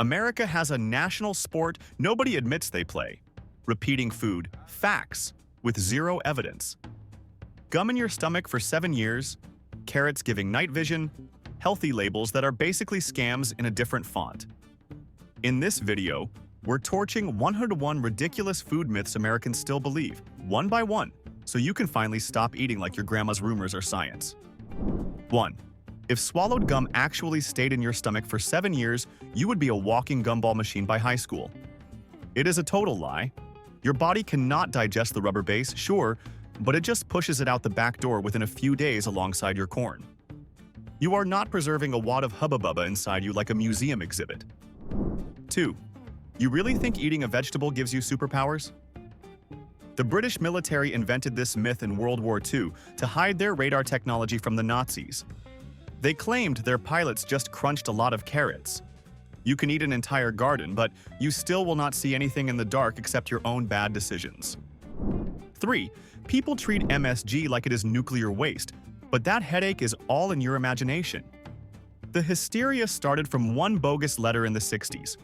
America has a national sport nobody admits they play. Repeating food, facts, with zero evidence. Gum in your stomach for 7 years, carrots giving night vision, healthy labels that are basically scams in a different font. In this video, we're torching 101 ridiculous food myths Americans still believe, one by one, so you can finally stop eating like your grandma's rumors are science. 1. If swallowed gum actually stayed in your stomach for 7 years, you would be a walking gumball machine by high school. It is a total lie. Your body cannot digest the rubber base, sure, but it just pushes it out the back door within a few days alongside your corn. You are not preserving a wad of Hubba Bubba inside you like a museum exhibit. 2. You really think eating a vegetable gives you superpowers? The British military invented this myth in World War II to hide their radar technology from the Nazis. They claimed their pilots just crunched a lot of carrots. You can eat an entire garden, but you still will not see anything in the dark except your own bad decisions. 3. People treat MSG like it is nuclear waste, but that headache is all in your imagination. The hysteria started from one bogus letter in the 60s.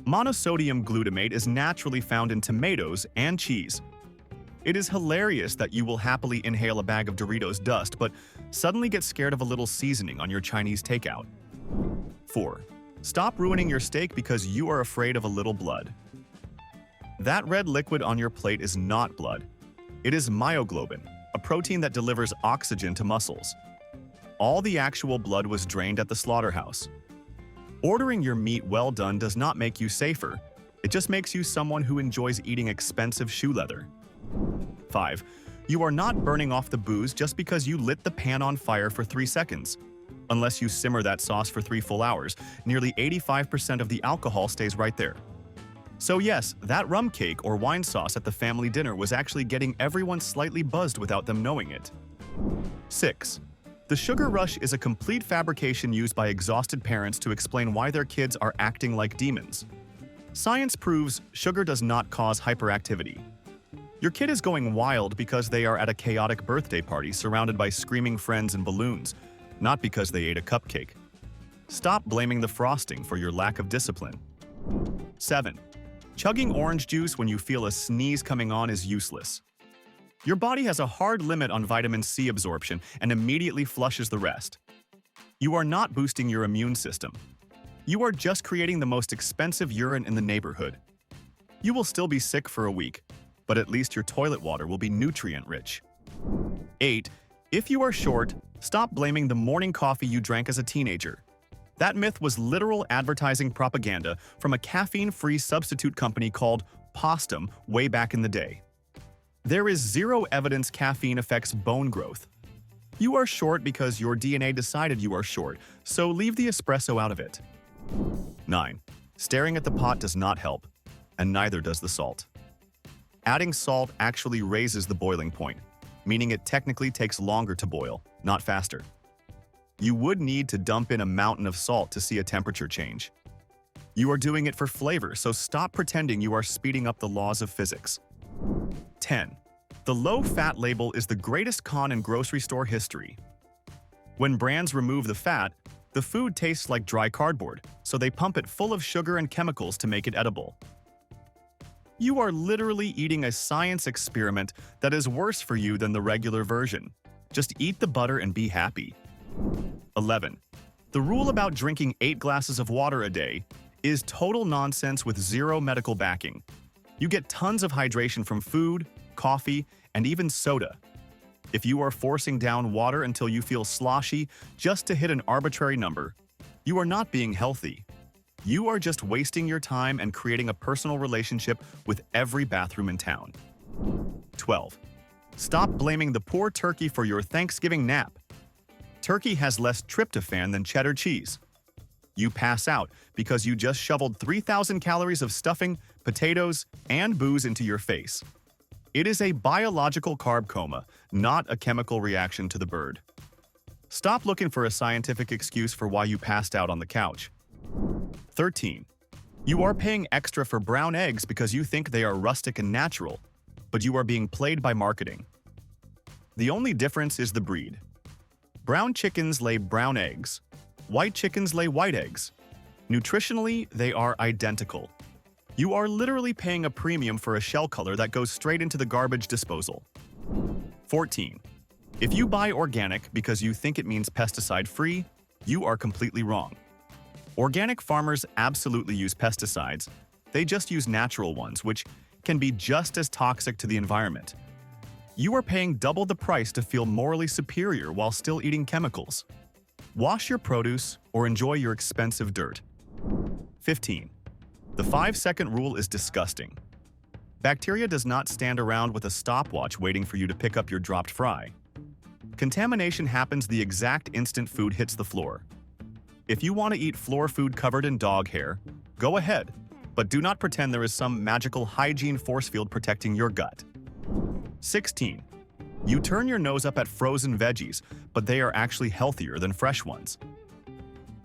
Monosodium glutamate is naturally found in tomatoes and cheese. It is hilarious that you will happily inhale a bag of Doritos dust, but suddenly get scared of a little seasoning on your Chinese takeout. 4. Stop ruining your steak because you are afraid of a little blood. That red liquid on your plate is not blood. It is myoglobin, a protein that delivers oxygen to muscles. All the actual blood was drained at the slaughterhouse. Ordering your meat well done does not make you safer. It just makes you someone who enjoys eating expensive shoe leather. 5. You are not burning off the booze just because you lit the pan on fire for 3 seconds. Unless you simmer that sauce for 3 full hours, nearly 85% of the alcohol stays right there. So yes, that rum cake or wine sauce at the family dinner was actually getting everyone slightly buzzed without them knowing it. 6. The sugar rush is a complete fabrication used by exhausted parents to explain why their kids are acting like demons. Science proves sugar does not cause hyperactivity. Your kid is going wild because they are at a chaotic birthday party surrounded by screaming friends and balloons, not because they ate a cupcake. Stop blaming the frosting for your lack of discipline. 7. Chugging orange juice when you feel a sneeze coming on is useless. Your body has a hard limit on vitamin C absorption and immediately flushes the rest. You are not boosting your immune system. You are just creating the most expensive urine in the neighborhood. You will still be sick for a week, but at least your toilet water will be nutrient-rich. 8. If you are short, stop blaming the morning coffee you drank as a teenager. That myth was literal advertising propaganda from a caffeine-free substitute company called Postum way back in the day. There is zero evidence caffeine affects bone growth. You are short because your DNA decided you are short, so leave the espresso out of it. 9. Staring at the pot does not help, and neither does the salt. Adding salt actually raises the boiling point, meaning it technically takes longer to boil, not faster. You would need to dump in a mountain of salt to see a temperature change. You are doing it for flavor, so stop pretending you are speeding up the laws of physics. 10. The low-fat label is the greatest con in grocery store history. When brands remove the fat, the food tastes like dry cardboard, so they pump it full of sugar and chemicals to make it edible. You are literally eating a science experiment that is worse for you than the regular version. Just eat the butter and be happy. 11. The rule about drinking 8 glasses of water a day is total nonsense with zero medical backing. You get tons of hydration from food, coffee, and even soda. If you are forcing down water until you feel sloshy just to hit an arbitrary number, you are not being healthy. You are just wasting your time and creating a personal relationship with every bathroom in town. 12. Stop blaming the poor turkey for your Thanksgiving nap. Turkey has less tryptophan than cheddar cheese. You pass out because you just shoveled 3,000 calories of stuffing, potatoes, and booze into your face. It is a biological carb coma, not a chemical reaction to the bird. Stop looking for a scientific excuse for why you passed out on the couch. 13. You are paying extra for brown eggs because you think they are rustic and natural, but you are being played by marketing. The only difference is the breed. Brown chickens lay brown eggs. White chickens lay white eggs. Nutritionally, they are identical. You are literally paying a premium for a shell color that goes straight into the garbage disposal. 14. If you buy organic because you think it means pesticide-free, you are completely wrong. Organic farmers absolutely use pesticides. They just use natural ones, which can be just as toxic to the environment. You are paying double the price to feel morally superior while still eating chemicals. Wash your produce or enjoy your expensive dirt. 15. The 5-second rule is disgusting. Bacteria does not stand around with a stopwatch waiting for you to pick up your dropped fry. Contamination happens the exact instant food hits the floor. If you want to eat floor food covered in dog hair, go ahead, but do not pretend there is some magical hygiene force field protecting your gut. 16. You turn your nose up at frozen veggies, but they are actually healthier than fresh ones.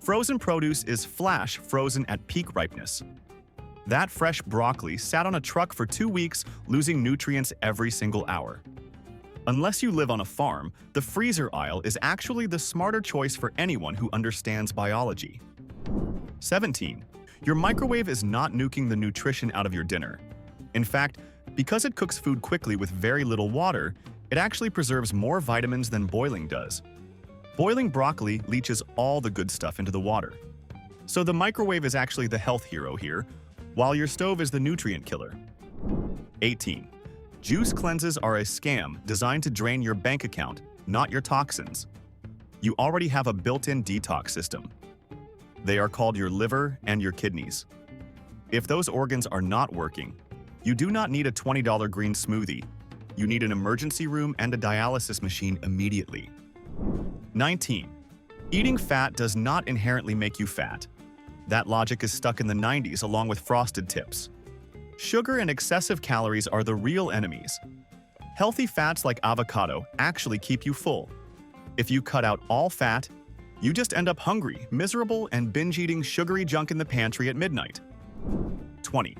Frozen produce is flash frozen at peak ripeness. That fresh broccoli sat on a truck for 2 weeks, losing nutrients every single hour. Unless you live on a farm, the freezer aisle is actually the smarter choice for anyone who understands biology. 17. Your microwave is not nuking the nutrition out of your dinner. In fact, because it cooks food quickly with very little water, it actually preserves more vitamins than boiling does. Boiling broccoli leaches all the good stuff into the water. So the microwave is actually the health hero here, while your stove is the nutrient killer. 18. Juice cleanses are a scam designed to drain your bank account, not your toxins. You already have a built-in detox system. They are called your liver and your kidneys. If those organs are not working, you do not need a $20 green smoothie. You need an emergency room and a dialysis machine immediately. 19. Eating fat does not inherently make you fat. That logic is stuck in the 90s along with frosted tips. Sugar and excessive calories are the real enemies. Healthy fats like avocado actually keep you full. If you cut out all fat, you just end up hungry, miserable, and binge-eating sugary junk in the pantry at midnight. 20.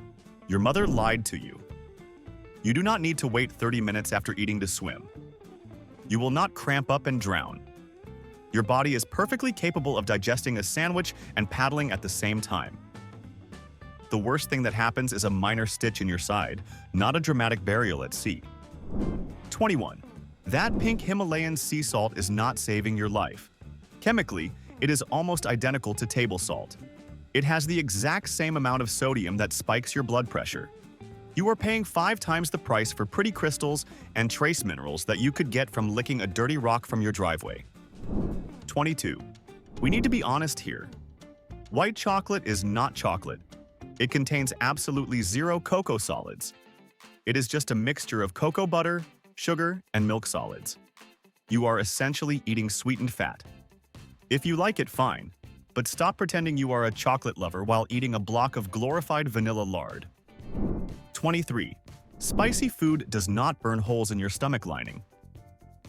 Your mother lied to you. You do not need to wait 30 minutes after eating to swim. You will not cramp up and drown. Your body is perfectly capable of digesting a sandwich and paddling at the same time. The worst thing that happens is a minor stitch in your side, not a dramatic burial at sea. 21. That pink Himalayan sea salt is not saving your life. Chemically, it is almost identical to table salt. It has the exact same amount of sodium that spikes your blood pressure. You are paying 5 times the price for pretty crystals and trace minerals that you could get from licking a dirty rock from your driveway. 22. We need to be honest here. White chocolate is not chocolate. It contains absolutely zero cocoa solids. It is just a mixture of cocoa butter, sugar, and milk solids. You are essentially eating sweetened fat. If you like it, fine, but stop pretending you are a chocolate lover while eating a block of glorified vanilla lard. 23. Spicy food does not burn holes in your stomach lining.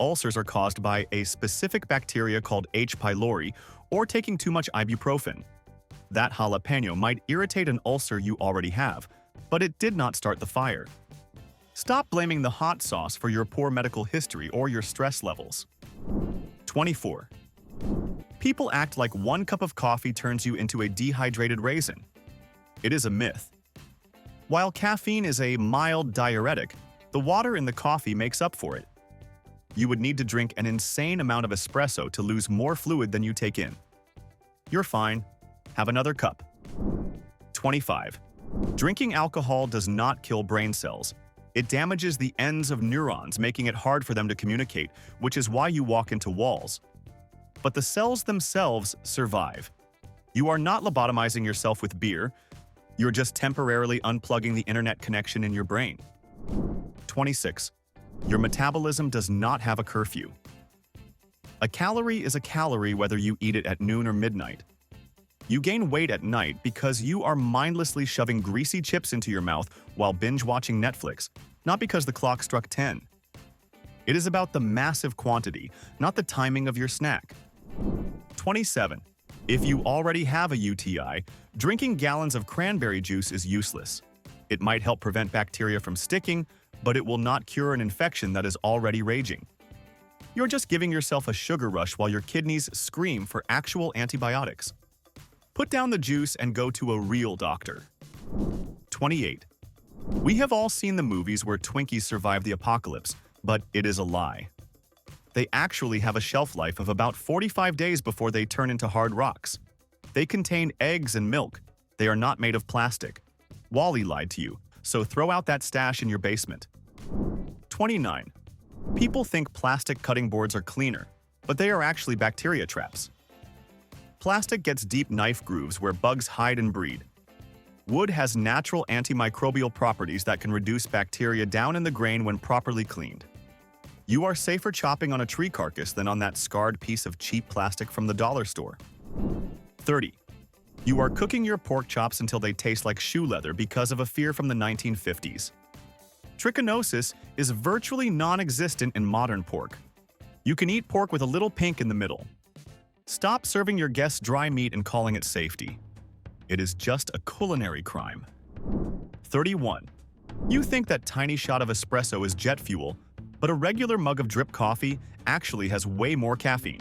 Ulcers are caused by a specific bacteria called H. pylori or taking too much ibuprofen. That jalapeno might irritate an ulcer you already have, but it did not start the fire. Stop blaming the hot sauce for your poor medical history or your stress levels. 24. People act like 1 cup of coffee turns you into a dehydrated raisin. It is a myth. While caffeine is a mild diuretic, the water in the coffee makes up for it. You would need to drink an insane amount of espresso to lose more fluid than you take in. You're fine. Have another cup. 25. Drinking alcohol does not kill brain cells. It damages the ends of neurons, making it hard for them to communicate, which is why you walk into walls. But the cells themselves survive. You are not lobotomizing yourself with beer. You're just temporarily unplugging the internet connection in your brain. 26. Your metabolism does not have a curfew. A calorie is a calorie whether you eat it at noon or midnight. You gain weight at night because you are mindlessly shoving greasy chips into your mouth while binge-watching Netflix, not because the clock struck 10. It is about the massive quantity, not the timing of your snack. 27. If you already have a UTI, drinking gallons of cranberry juice is useless. It might help prevent bacteria from sticking, but it will not cure an infection that is already raging. You're just giving yourself a sugar rush while your kidneys scream for actual antibiotics. Put down the juice and go to a real doctor. 28. We have all seen the movies where Twinkies survive the apocalypse, but it is a lie. They actually have a shelf life of about 45 days before they turn into hard rocks. They contain eggs and milk. They are not made of plastic. Wally lied to you, so throw out that stash in your basement. 29. People think plastic cutting boards are cleaner, but they are actually bacteria traps. Plastic gets deep knife grooves where bugs hide and breed. Wood has natural antimicrobial properties that can reduce bacteria down in the grain when properly cleaned. You are safer chopping on a tree carcass than on that scarred piece of cheap plastic from the dollar store. 30. You are cooking your pork chops until they taste like shoe leather because of a fear from the 1950s. Trichinosis is virtually non-existent in modern pork. You can eat pork with a little pink in the middle. Stop serving your guests dry meat and calling it safety. It is just a culinary crime. 31. You think that tiny shot of espresso is jet fuel, but a regular mug of drip coffee actually has way more caffeine.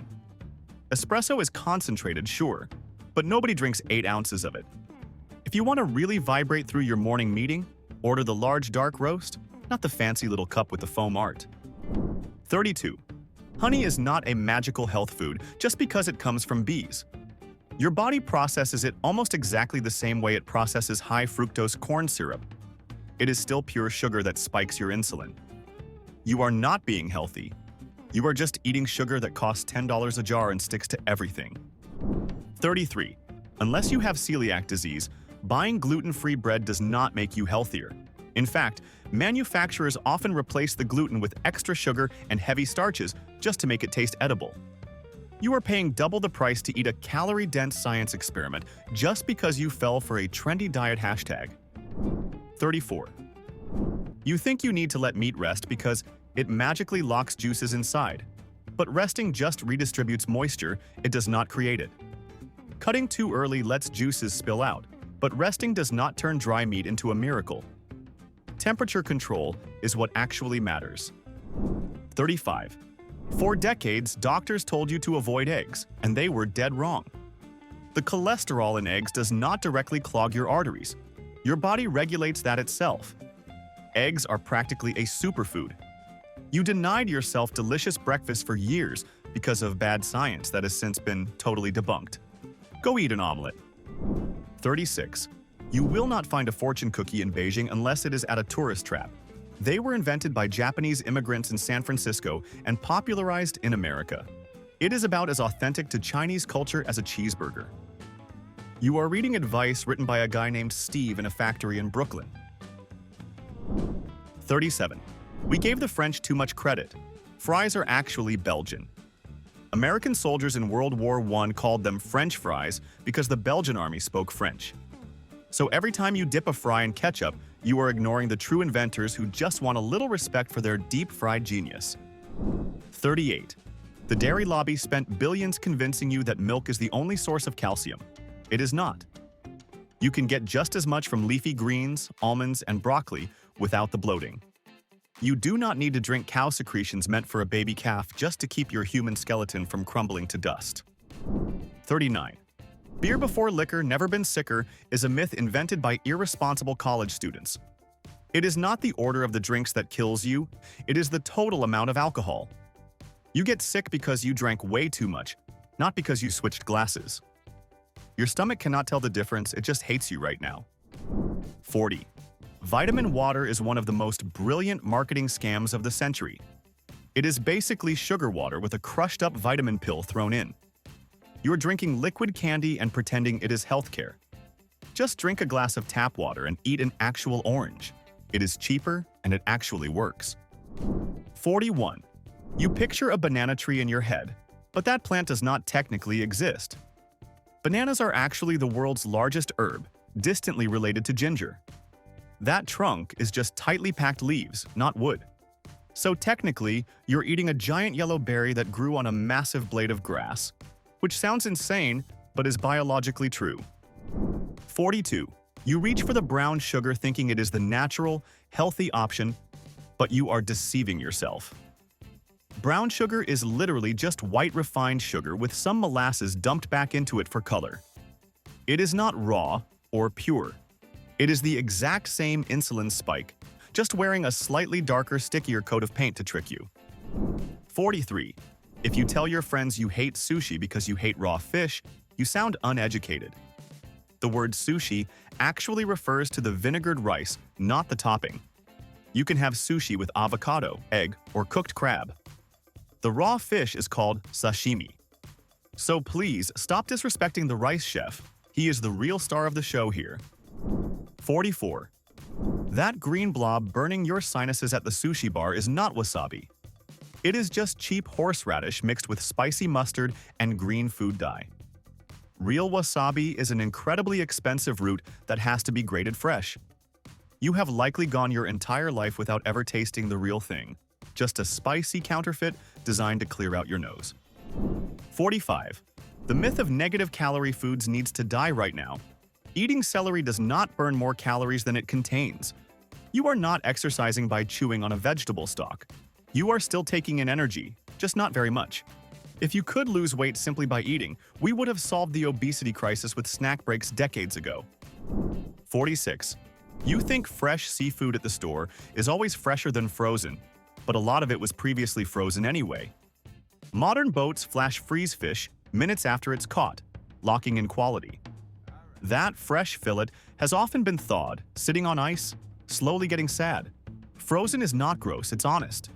Espresso is concentrated, sure, but nobody drinks 8 ounces of it. If you want to really vibrate through your morning meeting, order the large dark roast, not the fancy little cup with the foam art. 32. Honey is not a magical health food just because it comes from bees. Your body processes it almost exactly the same way it processes high fructose corn syrup. It is still pure sugar that spikes your insulin. You are not being healthy. You are just eating sugar that costs $10 a jar and sticks to everything. 33. Unless you have celiac disease, buying gluten-free bread does not make you healthier. In fact, manufacturers often replace the gluten with extra sugar and heavy starches just to make it taste edible. You are paying double the price to eat a calorie-dense science experiment just because you fell for a trendy diet hashtag. 34. You think you need to let meat rest because it magically locks juices inside. But resting just redistributes moisture, it does not create it. Cutting too early lets juices spill out, but resting does not turn dry meat into a miracle. Temperature control is what actually matters. 35. For decades, doctors told you to avoid eggs, and they were dead wrong. The cholesterol in eggs does not directly clog your arteries. Your body regulates that itself. Eggs are practically a superfood. You denied yourself delicious breakfast for years because of bad science that has since been totally debunked. Go eat an omelet. 36. You will not find a fortune cookie in Beijing unless it is at a tourist trap. They were invented by Japanese immigrants in San Francisco and popularized in America. It is about as authentic to Chinese culture as a cheeseburger. You are reading advice written by a guy named Steve in a factory in Brooklyn. 37. We gave the French too much credit. Fries are actually Belgian. American soldiers in World War I called them French fries because the Belgian army spoke French. So every time you dip a fry in ketchup, you are ignoring the true inventors who just want a little respect for their deep-fried genius. 38. The dairy lobby spent billions convincing you that milk is the only source of calcium. It is not. You can get just as much from leafy greens, almonds, and broccoli without the bloating. You do not need to drink cow secretions meant for a baby calf just to keep your human skeleton from crumbling to dust. 39. Beer before liquor, never been sicker, is a myth invented by irresponsible college students. It is not the order of the drinks that kills you, it is the total amount of alcohol. You get sick because you drank way too much, not because you switched glasses. Your stomach cannot tell the difference, it just hates you right now. 40. Vitamin water is one of the most brilliant marketing scams of the century. It is basically sugar water with a crushed-up vitamin pill thrown in. You're drinking liquid candy and pretending it is healthcare. Just drink a glass of tap water and eat an actual orange. It is cheaper and it actually works. 41. You picture a banana tree in your head, but that plant does not technically exist. Bananas are actually the world's largest herb, distantly related to ginger. That trunk is just tightly packed leaves, not wood. So technically, you're eating a giant yellow berry that grew on a massive blade of grass, which sounds insane, but is biologically true. 42. You reach for the brown sugar thinking it is the natural, healthy option, but you are deceiving yourself. Brown sugar is literally just white refined sugar with some molasses dumped back into it for color. It is not raw or pure. It is the exact same insulin spike, just wearing a slightly darker, stickier coat of paint to trick you. 43. If you tell your friends you hate sushi because you hate raw fish, you sound uneducated. The word sushi actually refers to the vinegared rice, not the topping. You can have sushi with avocado, egg, or cooked crab. The raw fish is called sashimi. So please, stop disrespecting the rice chef. He is the real star of the show here. 44. That green blob burning your sinuses at the sushi bar is not wasabi. It is just cheap horseradish mixed with spicy mustard and green food dye. Real wasabi is an incredibly expensive root that has to be grated fresh. You have likely gone your entire life without ever tasting the real thing, just a spicy counterfeit designed to clear out your nose. 45. The myth of negative calorie foods needs to die right now. Eating celery does not burn more calories than it contains. You are not exercising by chewing on a vegetable stalk. You are still taking in energy, just not very much. If you could lose weight simply by eating, we would have solved the obesity crisis with snack breaks decades ago. 46. You think fresh seafood at the store is always fresher than frozen, but a lot of it was previously frozen anyway. Modern boats flash freeze fish minutes after it's caught, locking in quality. That fresh fillet has often been thawed, sitting on ice, slowly getting sad. Frozen is not gross, it's honest.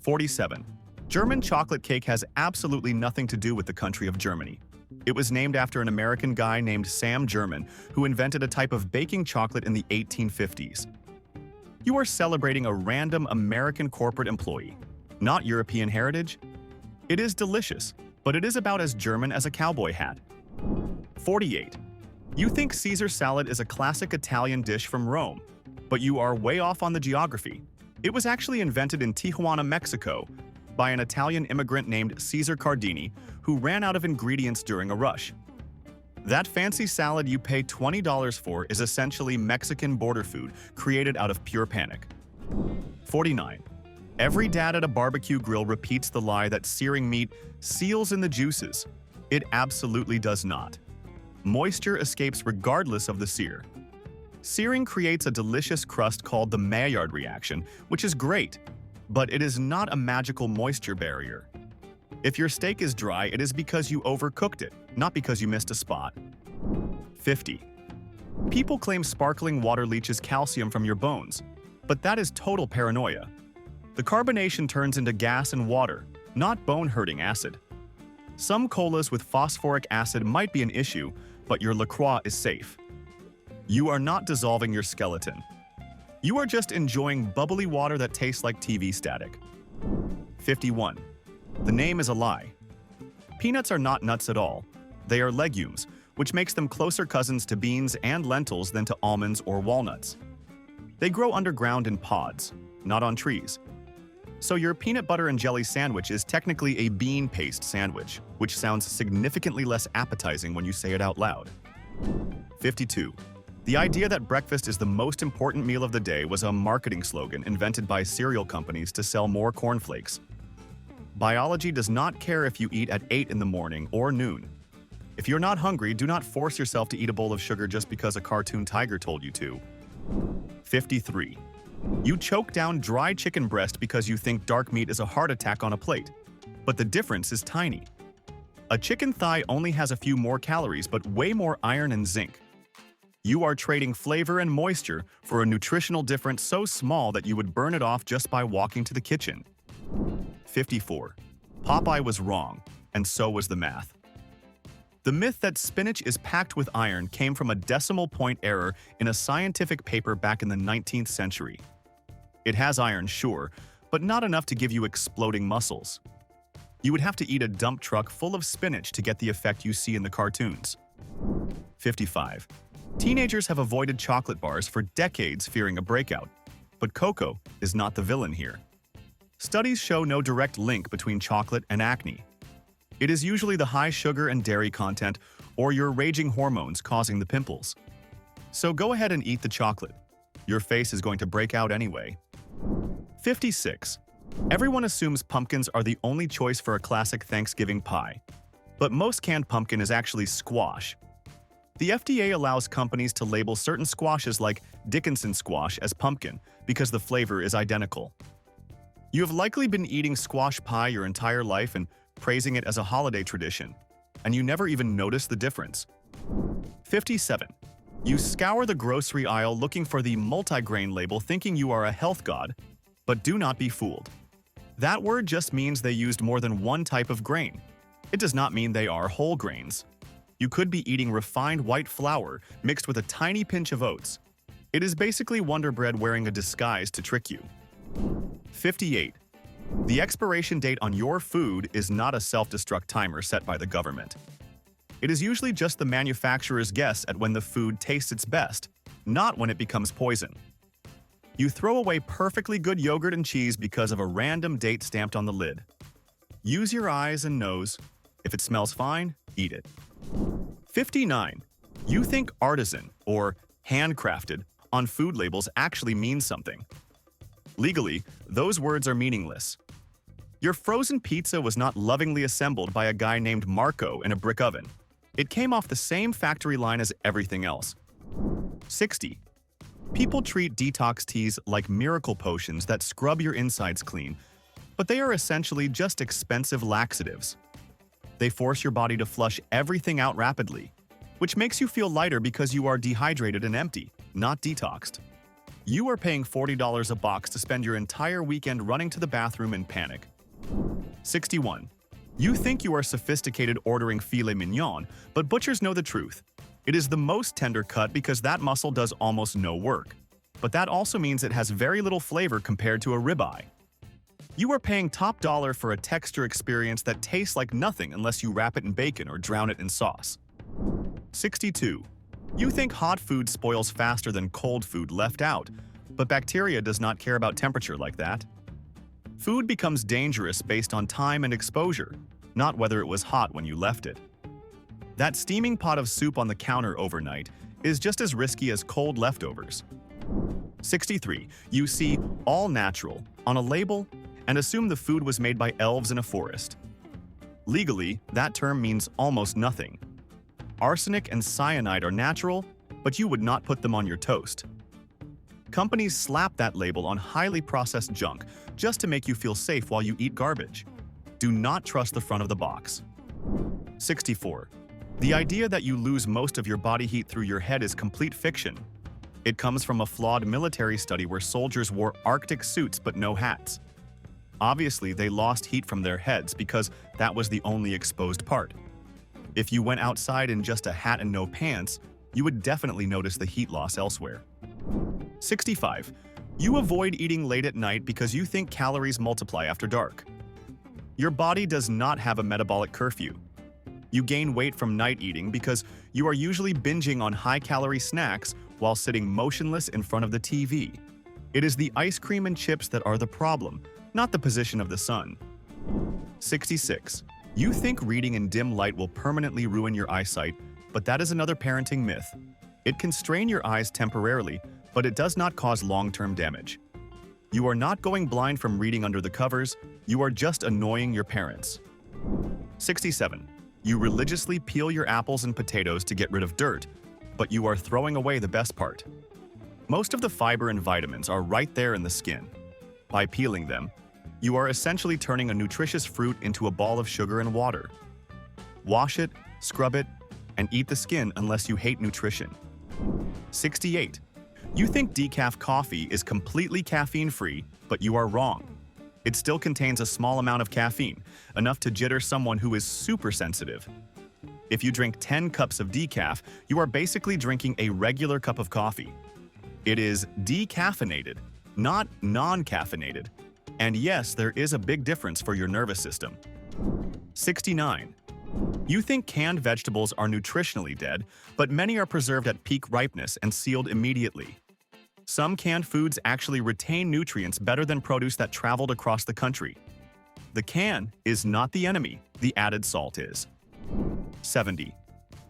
47. German chocolate cake has absolutely nothing to do with the country of Germany. It was named after an American guy named Sam German who invented a type of baking chocolate in the 1850s. You are celebrating a random American corporate employee, not European heritage. It is delicious, but it is about as German as a cowboy hat. 48. You think Caesar salad is a classic Italian dish from Rome, but you are way off on the geography. It was actually invented in Tijuana, Mexico, by an Italian immigrant named Caesar Cardini, who ran out of ingredients during a rush. That fancy salad you pay $20 for is essentially Mexican border food created out of pure panic. 49. Every dad at a barbecue grill repeats the lie that searing meat seals in the juices. It absolutely does not. Moisture escapes regardless of the sear. Searing creates a delicious crust called the Maillard reaction, which is great, but it is not a magical moisture barrier. If your steak is dry, it is because you overcooked it, not because you missed a spot. 50. People claim sparkling water leaches calcium from your bones, but that is total paranoia. The carbonation turns into gas and water, not bone-hurting acid. Some colas with phosphoric acid might be an issue, but your LaCroix is safe. You are not dissolving your skeleton. You are just enjoying bubbly water that tastes like TV static. 51. The name is a lie. Peanuts are not nuts at all. They are legumes, which makes them closer cousins to beans and lentils than to almonds or walnuts. They grow underground in pods, not on trees. So your peanut butter and jelly sandwich is technically a bean paste sandwich, which sounds significantly less appetizing when you say it out loud. 52. The idea that breakfast is the most important meal of the day was a marketing slogan invented by cereal companies to sell more cornflakes. Biology does not care if you eat at 8 in the morning or noon. If you're not hungry, do not force yourself to eat a bowl of sugar just because a cartoon tiger told you to. 53. You choke down dry chicken breast because you think dark meat is a heart attack on a plate. But the difference is tiny. A chicken thigh only has a few more calories but way more iron and zinc. You are trading flavor and moisture for a nutritional difference so small that you would burn it off just by walking to the kitchen. 54. Popeye was wrong, and so was the math. The myth that spinach is packed with iron came from a decimal point error in a scientific paper back in the 19th century. It has iron, sure, but not enough to give you exploding muscles. You would have to eat a dump truck full of spinach to get the effect you see in the cartoons. 55. Teenagers have avoided chocolate bars for decades fearing a breakout, but cocoa is not the villain here. Studies show no direct link between chocolate and acne. It is usually the high sugar and dairy content or your raging hormones causing the pimples. So go ahead and eat the chocolate. Your face is going to break out anyway. 56. Everyone assumes pumpkins are the only choice for a classic Thanksgiving pie, but most canned pumpkin is actually squash. The FDA allows companies to label certain squashes like Dickinson squash as pumpkin because the flavor is identical. You have likely been eating squash pie your entire life and praising it as a holiday tradition, and you never even noticed the difference. 57. You scour the grocery aisle looking for the multigrain label thinking you are a health god, but do not be fooled. That word just means they used more than one type of grain. It does not mean they are whole grains. You could be eating refined white flour mixed with a tiny pinch of oats. It is basically Wonder Bread wearing a disguise to trick you. 58. The expiration date on your food is not a self-destruct timer set by the government. It is usually just the manufacturer's guess at when the food tastes its best, not when it becomes poison. You throw away perfectly good yogurt and cheese because of a random date stamped on the lid. Use your eyes and nose. If it smells fine, eat it. 59. You think artisan or handcrafted on food labels actually means something. Legally, those words are meaningless. Your frozen pizza was not lovingly assembled by a guy named Marco in a brick oven. It came off the same factory line as everything else. 60. People treat detox teas like miracle potions that scrub your insides clean, but they are essentially just expensive laxatives. They force your body to flush everything out rapidly, which makes you feel lighter because you are dehydrated and empty, not detoxed. You are paying $40 a box to spend your entire weekend running to the bathroom in panic. 61. You think you are sophisticated ordering filet mignon, but butchers know the truth. It is the most tender cut because that muscle does almost no work. But that also means it has very little flavor compared to a ribeye. You are paying top dollar for a texture experience that tastes like nothing unless you wrap it in bacon or drown it in sauce. 62. You think hot food spoils faster than cold food left out, but bacteria does not care about temperature like that. Food becomes dangerous based on time and exposure, not whether it was hot when you left it. That steaming pot of soup on the counter overnight is just as risky as cold leftovers. 63. You see all natural on a label and assume the food was made by elves in a forest. Legally, that term means almost nothing. Arsenic and cyanide are natural, but you would not put them on your toast. Companies slap that label on highly processed junk just to make you feel safe while you eat garbage. Do not trust the front of the box. 64. The idea that you lose most of your body heat through your head is complete fiction. It comes from a flawed military study where soldiers wore Arctic suits but no hats. Obviously, they lost heat from their heads because that was the only exposed part. If you went outside in just a hat and no pants, you would definitely notice the heat loss elsewhere. 65. You avoid eating late at night because you think calories multiply after dark. Your body does not have a metabolic curfew. You gain weight from night eating because you are usually binging on high-calorie snacks while sitting motionless in front of the TV. It is the ice cream and chips that are the problem, not the position of the sun. 66. You think reading in dim light will permanently ruin your eyesight, but that is another parenting myth. It can strain your eyes temporarily, but it does not cause long-term damage. You are not going blind from reading under the covers, you are just annoying your parents. 67. You religiously peel your apples and potatoes to get rid of dirt, but you are throwing away the best part. Most of the fiber and vitamins are right there in the skin. By peeling them, you are essentially turning a nutritious fruit into a ball of sugar and water. Wash it, scrub it, and eat the skin unless you hate nutrition. 68. You think decaf coffee is completely caffeine-free, but you are wrong. It still contains a small amount of caffeine, enough to jitter someone who is super sensitive. If you drink 10 cups of decaf, you are basically drinking a regular cup of coffee. It is decaffeinated, not non-caffeinated. And yes, there is a big difference for your nervous system. 69. You think canned vegetables are nutritionally dead, but many are preserved at peak ripeness and sealed immediately. Some canned foods actually retain nutrients better than produce that traveled across the country. The can is not the enemy, the added salt is. 70.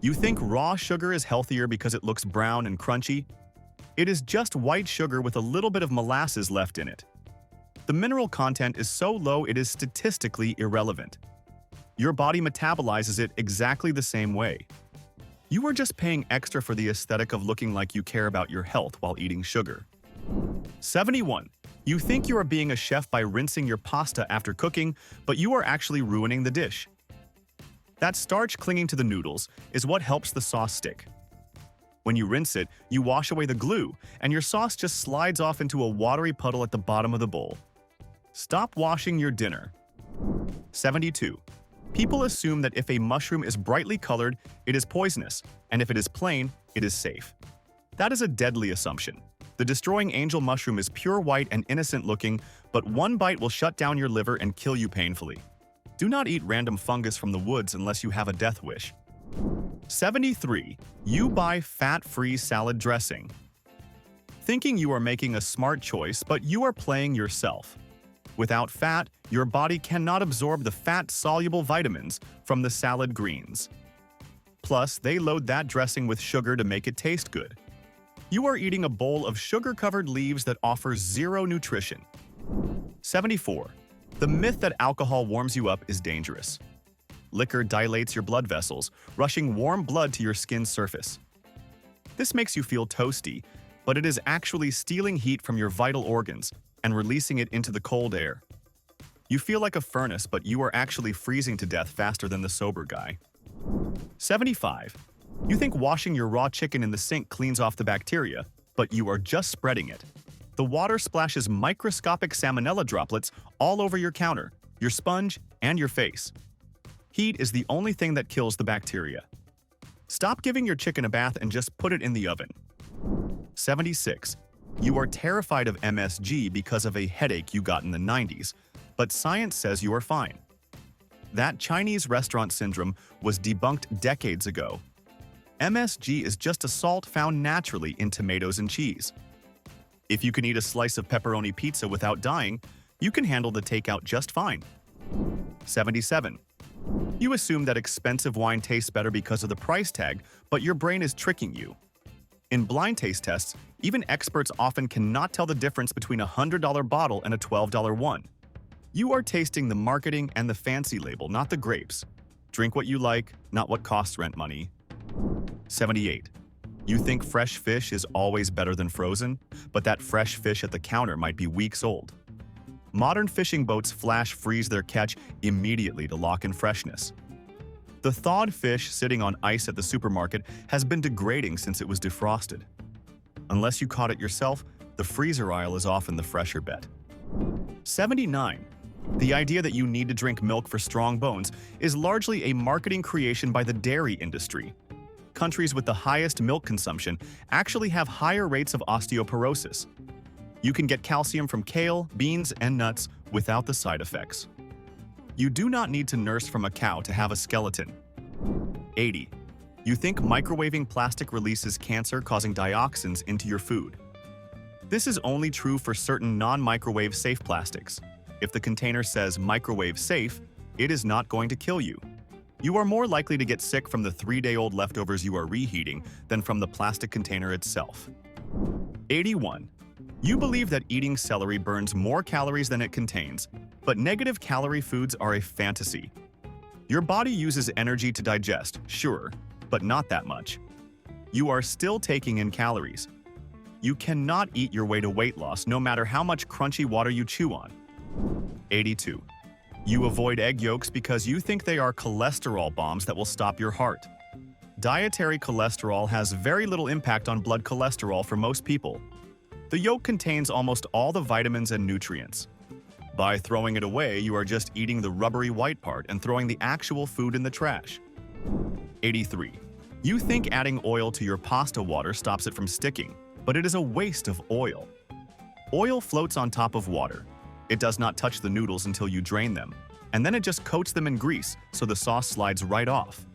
You think raw sugar is healthier because it looks brown and crunchy? It is just white sugar with a little bit of molasses left in it. The mineral content is so low it is statistically irrelevant. Your body metabolizes it exactly the same way. You are just paying extra for the aesthetic of looking like you care about your health while eating sugar. 71. You think you are being a chef by rinsing your pasta after cooking, but you are actually ruining the dish. That starch clinging to the noodles is what helps the sauce stick. When you rinse it, you wash away the glue, and your sauce just slides off into a watery puddle at the bottom of the bowl. Stop washing your dinner. 72. People assume that if a mushroom is brightly colored, it is poisonous, and if it is plain, it is safe. That is a deadly assumption. The destroying angel mushroom is pure white and innocent looking, but one bite will shut down your liver and kill you painfully. Do not eat random fungus from the woods unless you have a death wish. 73. You buy fat-free salad dressing. Thinking you are making a smart choice, but you are playing yourself. Without fat, your body cannot absorb the fat-soluble vitamins from the salad greens. Plus, they load that dressing with sugar to make it taste good. You are eating a bowl of sugar-covered leaves that offers zero nutrition. 74. The myth that alcohol warms you up is dangerous. Liquor dilates your blood vessels, rushing warm blood to your skin's surface. This makes you feel toasty, but it is actually stealing heat from your vital organs and releasing it into the cold air. You feel like a furnace, but you are actually freezing to death faster than the sober guy. 75. You think washing your raw chicken in the sink cleans off the bacteria, but you are just spreading it. The water splashes microscopic salmonella droplets all over your counter, your sponge, and your face. Heat is the only thing that kills the bacteria. Stop giving your chicken a bath and just put it in the oven. 76. You are terrified of MSG because of a headache you got in the 90s, but science says you are fine. That Chinese restaurant syndrome was debunked decades ago. MSG is just a salt found naturally in tomatoes and cheese. If you can eat a slice of pepperoni pizza without dying, you can handle the takeout just fine. 77. You assume that expensive wine tastes better because of the price tag, but your brain is tricking you. In blind taste tests, even experts often cannot tell the difference between a $100 bottle and a $12 one. You are tasting the marketing and the fancy label, not the grapes. Drink what you like, not what costs rent money. 78. You think fresh fish is always better than frozen, but that fresh fish at the counter might be weeks old. Modern fishing boats flash freeze their catch immediately to lock in freshness. The thawed fish sitting on ice at the supermarket has been degrading since it was defrosted. Unless you caught it yourself, the freezer aisle is often the fresher bet. 79. The idea that you need to drink milk for strong bones is largely a marketing creation by the dairy industry. Countries with the highest milk consumption actually have higher rates of osteoporosis. You can get calcium from kale, beans, and nuts without the side effects. You do not need to nurse from a cow to have a skeleton. 80. You think microwaving plastic releases cancer-causing dioxins into your food. This is only true for certain non-microwave safe plastics. If the container says microwave safe, it is not going to kill you. You are more likely to get sick from the 3-day-old leftovers you are reheating than from the plastic container itself. 81. You believe that eating celery burns more calories than it contains, but negative calorie foods are a fantasy. Your body uses energy to digest, sure, but not that much. You are still taking in calories. You cannot eat your way to weight loss no matter how much crunchy water you chew on. 82. You avoid egg yolks because you think they are cholesterol bombs that will stop your heart. Dietary cholesterol has very little impact on blood cholesterol for most people. The yolk contains almost all the vitamins and nutrients. By throwing it away, you are just eating the rubbery white part and throwing the actual food in the trash. 83. You think adding oil to your pasta water stops it from sticking, but it is a waste of oil. Oil floats on top of water. It does not touch the noodles until you drain them, and then it just coats them in grease so the sauce slides right off.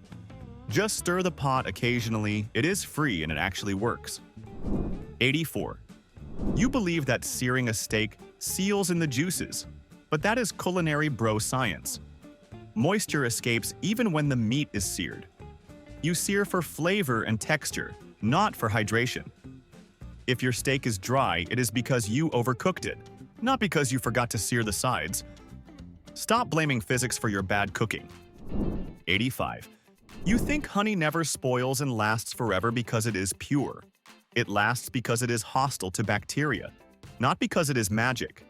Just stir the pot occasionally, it is free and it actually works. 84. You believe that searing a steak seals in the juices, but that is culinary bro science. Moisture escapes even when the meat is seared. You sear for flavor and texture, not for hydration. If your steak is dry, it is because you overcooked it, not because you forgot to sear the sides. Stop blaming physics for your bad cooking. 85. You think honey never spoils and lasts forever because it is pure. It lasts because it is hostile to bacteria, not because it is magic.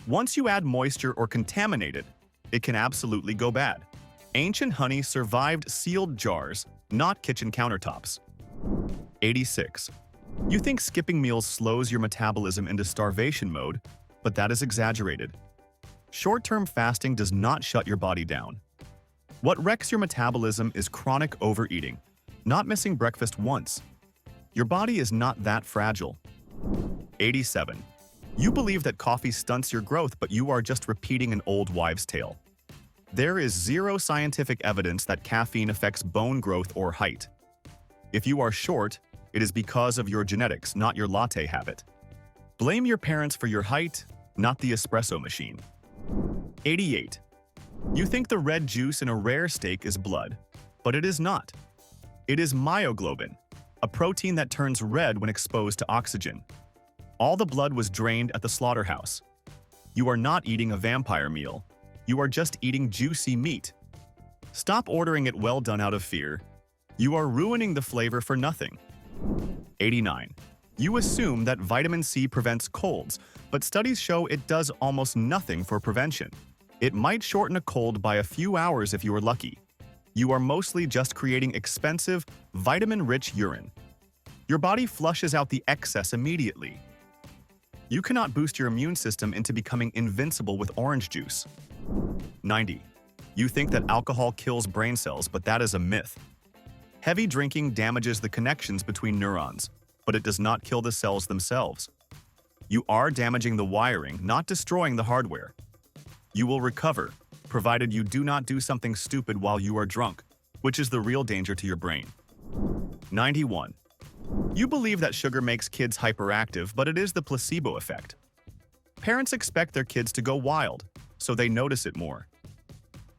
Once you add moisture or contaminate it, it can absolutely go bad. Ancient honey survived sealed jars, not kitchen countertops. 86. You think skipping meals slows your metabolism into starvation mode, but that is exaggerated. Short-term fasting does not shut your body down. What wrecks your metabolism is chronic overeating, not missing breakfast once. Your body is not that fragile. 87. You believe that coffee stunts your growth, but you are just repeating an old wives' tale. There is zero scientific evidence that caffeine affects bone growth or height. If you are short, it is because of your genetics, not your latte habit. Blame your parents for your height, not the espresso machine. 88. You think the red juice in a rare steak is blood, but it is not. It is myoglobin, a protein that turns red when exposed to oxygen. All the blood was drained at the slaughterhouse. You are not eating a vampire meal. You are just eating juicy meat. Stop ordering it well done out of fear. You are ruining the flavor for nothing. 89. You assume that vitamin C prevents colds, but studies show it does almost nothing for prevention. It might shorten a cold by a few hours if you are lucky. You are mostly just creating expensive, vitamin-rich urine. Your body flushes out the excess immediately. You cannot boost your immune system into becoming invincible with orange juice. 90. You think that alcohol kills brain cells, but that is a myth. Heavy drinking damages the connections between neurons, but it does not kill the cells themselves. You are damaging the wiring, not destroying the hardware. You will recover, provided you do not do something stupid while you are drunk, which is the real danger to your brain. 91. You believe that sugar makes kids hyperactive, but it is the placebo effect. Parents expect their kids to go wild, so they notice it more.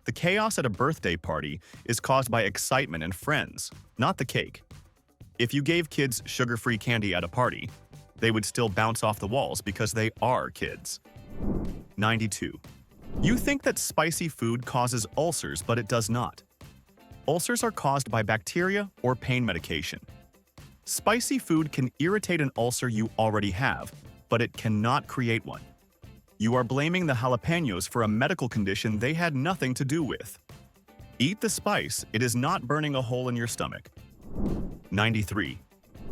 The chaos at a birthday party is caused by excitement and friends, not the cake. If you gave kids sugar-free candy at a party, they would still bounce off the walls because they are kids. 92. You think that spicy food causes ulcers, but it does not. Ulcers are caused by bacteria or pain medication. Spicy food can irritate an ulcer you already have, but it cannot create one. You are blaming the jalapenos for a medical condition they had nothing to do with. Eat the spice, it is not burning a hole in your stomach. 93.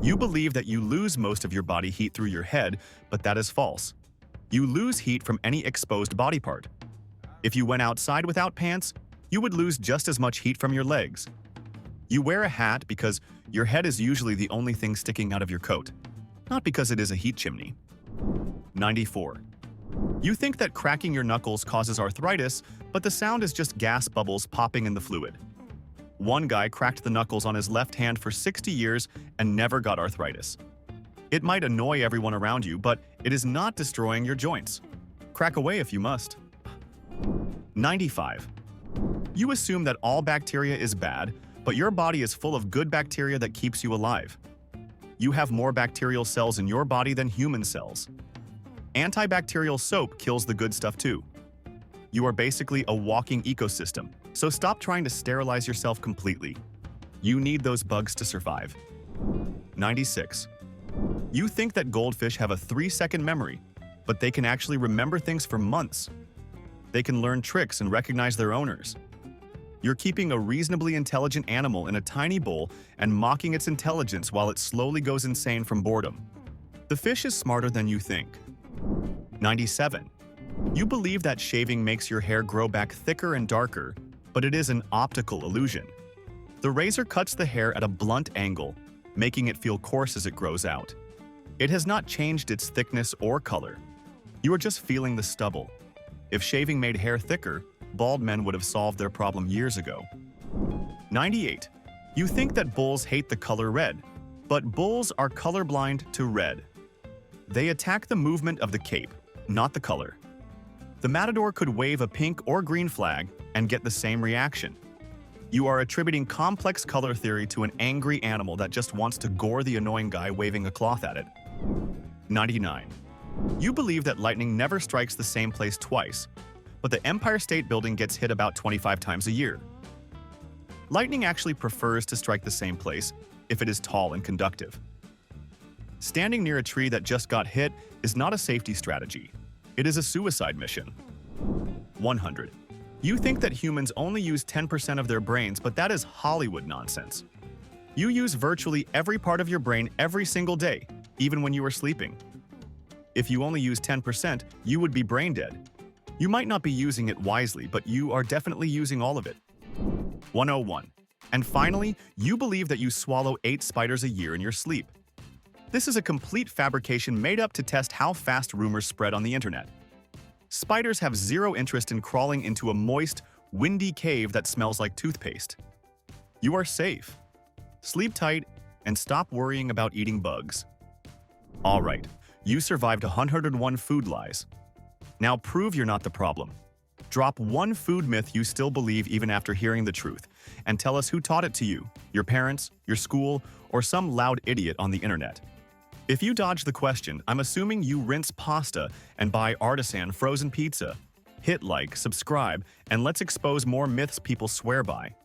You believe that you lose most of your body heat through your head, but that is false. You lose heat from any exposed body part. If you went outside without pants, you would lose just as much heat from your legs. You wear a hat because your head is usually the only thing sticking out of your coat, not because it is a heat chimney. 94. You think that cracking your knuckles causes arthritis, but the sound is just gas bubbles popping in the fluid. One guy cracked the knuckles on his left hand for 60 years and never got arthritis. It might annoy everyone around you, but it is not destroying your joints. Crack away if you must. 95. You assume that all bacteria is bad, but your body is full of good bacteria that keeps you alive. You have more bacterial cells in your body than human cells. Antibacterial soap kills the good stuff too. You are basically a walking ecosystem, so stop trying to sterilize yourself completely. You need those bugs to survive. 96. You think that goldfish have a 3-second memory, but they can actually remember things for months. They can learn tricks and recognize their owners. You're keeping a reasonably intelligent animal in a tiny bowl and mocking its intelligence while it slowly goes insane from boredom. The fish is smarter than you think. 97. You believe that shaving makes your hair grow back thicker and darker, but it is an optical illusion. The razor cuts the hair at a blunt angle, making it feel coarse as it grows out. It has not changed its thickness or color. You are just feeling the stubble. If shaving made hair thicker, bald men would have solved their problem years ago. 98. You think that bulls hate the color red, but bulls are colorblind to red. They attack the movement of the cape, not the color. The matador could wave a pink or green flag and get the same reaction. You are attributing complex color theory to an angry animal that just wants to gore the annoying guy waving a cloth at it. 99. You believe that lightning never strikes the same place twice, but the Empire State Building gets hit about 25 times a year. Lightning actually prefers to strike the same place if it is tall and conductive. Standing near a tree that just got hit is not a safety strategy. It is a suicide mission. 100. You think that humans only use 10% of their brains, but that is Hollywood nonsense. You use virtually every part of your brain every single day, even when you are sleeping. If you only use 10%, you would be brain dead. You might not be using it wisely, but you are definitely using all of it. 101. And finally, you believe that you swallow 8 spiders a year in your sleep. This is a complete fabrication made up to test how fast rumors spread on the internet. Spiders have zero interest in crawling into a moist, windy cave that smells like toothpaste. You are safe. Sleep tight and stop worrying about eating bugs. All right, you survived 101 food lies. Now prove you're not the problem. Drop one food myth you still believe even after hearing the truth, and tell us who taught it to you, your parents, your school, or some loud idiot on the internet. If you dodge the question, I'm assuming you rinse pasta and buy artisan frozen pizza. Hit like, subscribe, and let's expose more myths people swear by.